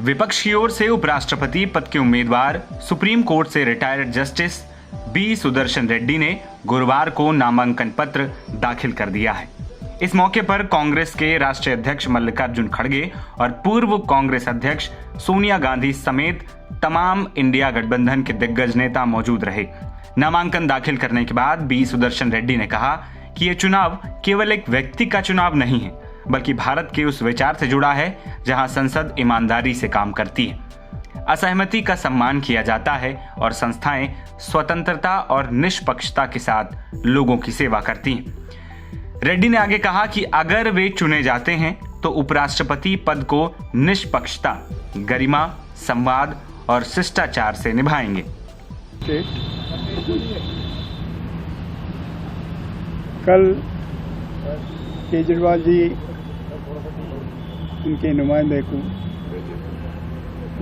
विपक्ष की ओर से उपराष्ट्रपति पद के उम्मीदवार सुप्रीम कोर्ट से retired justice B Sudarshan Reddy ने गुरुवार को नामांकन पत्र दाखिल कर दिया है। इस मौके पर कांग्रेस के राष्ट्रीय अध्यक्ष मल्लिकार्जुन खड़गे और पूर्व कांग्रेस अध्यक्ष सोनिया गांधी समेत तमाम इंडिया गठबंधन के दिग्गज नेता मौजूद रहे। नामांकन दाखिल करने के बाद बी सुदर्शन रेड्डी ने कहा कि यह चुनाव केवल एक व्यक्ति का चुनाव नहीं है, बल्कि भारत के उस विचार से जुड़ा है जहां संसद ईमानदारी से काम करती है, असहमति का सम्मान किया जाता है और संस्थाएं स्वतंत्रता और निष्पक्षता के साथ लोगों की सेवा करती हैं। रेड्डी ने आगे कहा कि अगर वे चुने जाते हैं तो उपराष्ट्रपति पद को निष्पक्षता, गरिमा, संवाद और शिष्टाचार से निभाएंगे। कल केजरीवाल जी उनके नुमाइंदे को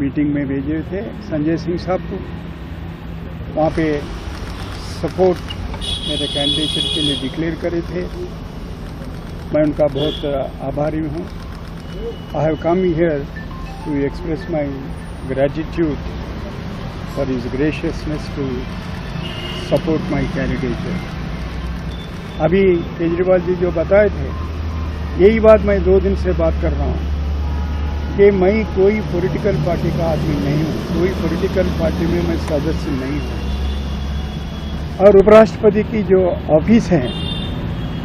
मीटिंग में भेजे थे, संजय सिंह साहब को। वहाँ पे सपोर्ट मेरे कैंडिडेचर के लिए डिक्लेयर करे थे। मैं उनका बहुत आभारी हूँ। I have come here to express my gratitude for his graciousness to support my candidature. अभी केजरीवाल जी जो बताए थे, यही बात मैं 2 दिन से बात कर रहा हूँ कि मैं कोई पॉलिटिकल पार्टी का आदमी नहीं हूँ, कोई पॉलिटिकल पार्टी में मैं सदस्य नहीं हूँ। और उपराष्ट्रपति की जो ऑफिस है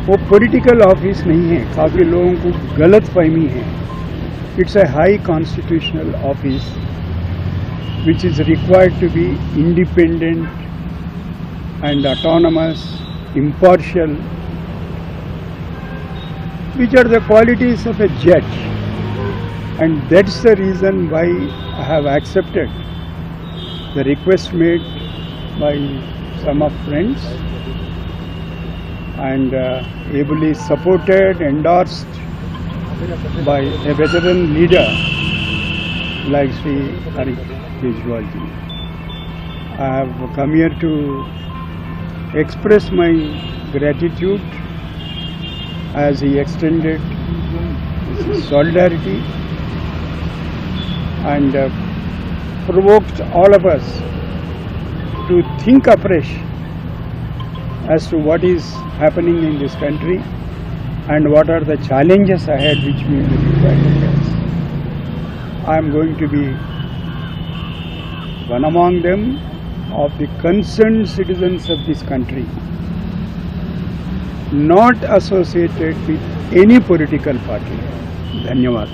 वो पॉलिटिकल ऑफिस नहीं है, काफ़ी लोगों को गलत फहमी है। It's a high constitutional office which is required to be independent and autonomous, impartial, which are the qualities of a judge, and that's the reason why I have accepted the request made by some of friends and ably supported, endorsed by a veteran leader like Sri Arvind Kejriwal ji. I have come here to express my gratitude as he extended his solidarity and provoked all of us to think afresh as to what is happening in this country and what are the challenges ahead which we will require to face. I am going to be one among them, of the concerned citizens of this country, not associated with any political party. Dhanyawad.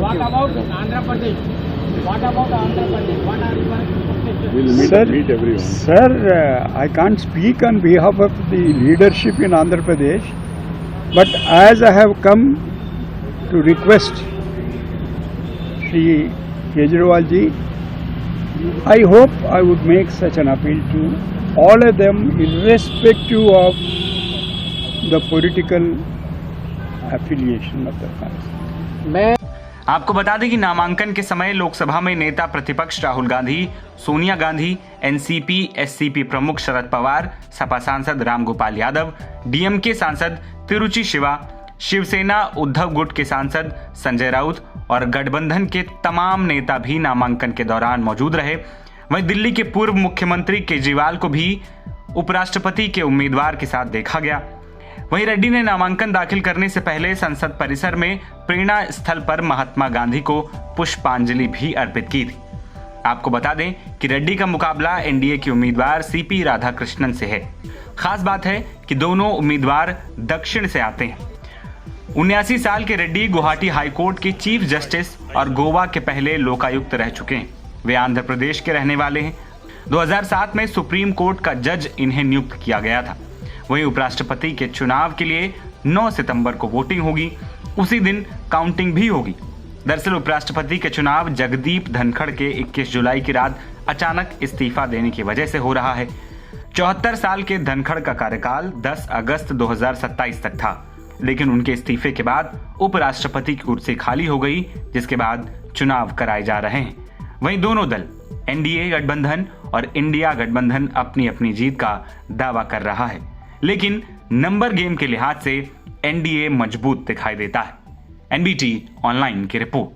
What about Andhra Pradesh? What about Andhra Pradesh? What are your expectations? We'll meet everyone. Sir, I can't speak on behalf of the leadership in Andhra Pradesh, but as I have come to request Shri Kejriwal ji, I hope I would make such an appeal to all of them, irrespective of the political affiliation of the country. आपको बता दें कि नामांकन के समय लोकसभा में नेता प्रतिपक्ष राहुल गांधी, सोनिया गांधी, एनसीपी एससीपी प्रमुख शरद पवार, सपा सांसद रामगोपाल यादव, डीएमके सांसद तिरुचि शिवा, शिवसेना उद्धव गुट के सांसद संजय राउत और गठबंधन के तमाम नेता भी नामांकन के दौरान मौजूद रहे। वहीं दिल्ली के पूर्व मुख्यमंत्री केजरीवाल को भी उपराष्ट्रपति के उम्मीदवार के साथ देखा गया। वहीं रेड्डी ने नामांकन दाखिल करने से पहले संसद परिसर में प्रेरणा स्थल पर महात्मा गांधी को पुष्पांजलि भी अर्पित की थी। आपको बता दें कि रेड्डी का मुकाबला एनडीए के उम्मीदवार सीपी राधाकृष्णन से है। खास बात है कि दोनों उम्मीदवार दक्षिण से आते हैं। 79 साल के रेड्डी गुवाहाटी हाईकोर्ट के चीफ जस्टिस और गोवा के पहले लोकायुक्त रह चुके हैं। वे आंध्र प्रदेश के रहने वाले हैं। 2007 में सुप्रीम कोर्ट का जज इन्हें नियुक्त किया गया था। वहीं उपराष्ट्रपति के चुनाव के लिए 9 सितंबर को वोटिंग होगी। उसी दिन काउंटिंग भी होगी। दरअसल उपराष्ट्रपति के चुनाव जगदीप धनखड़ के 21 जुलाई की रात अचानक इस्तीफा देने की वजह से हो रहा है। 74 साल के धनखड़ का कार्यकाल 10 अगस्त 2027 तक था, लेकिन उनके इस्तीफे के बाद उपराष्ट्रपति की कुर्सी खाली हो गई, जिसके बाद चुनाव कराए जा रहे हैं। वहीं दोनों दल एनडीए गठबंधन और इंडिया गठबंधन अपनी अपनी जीत का दावा कर रहा है, लेकिन नंबर गेम के लिहाज से एनडीए मजबूत दिखाई देता है। एनबीटी ऑनलाइन की रिपोर्ट।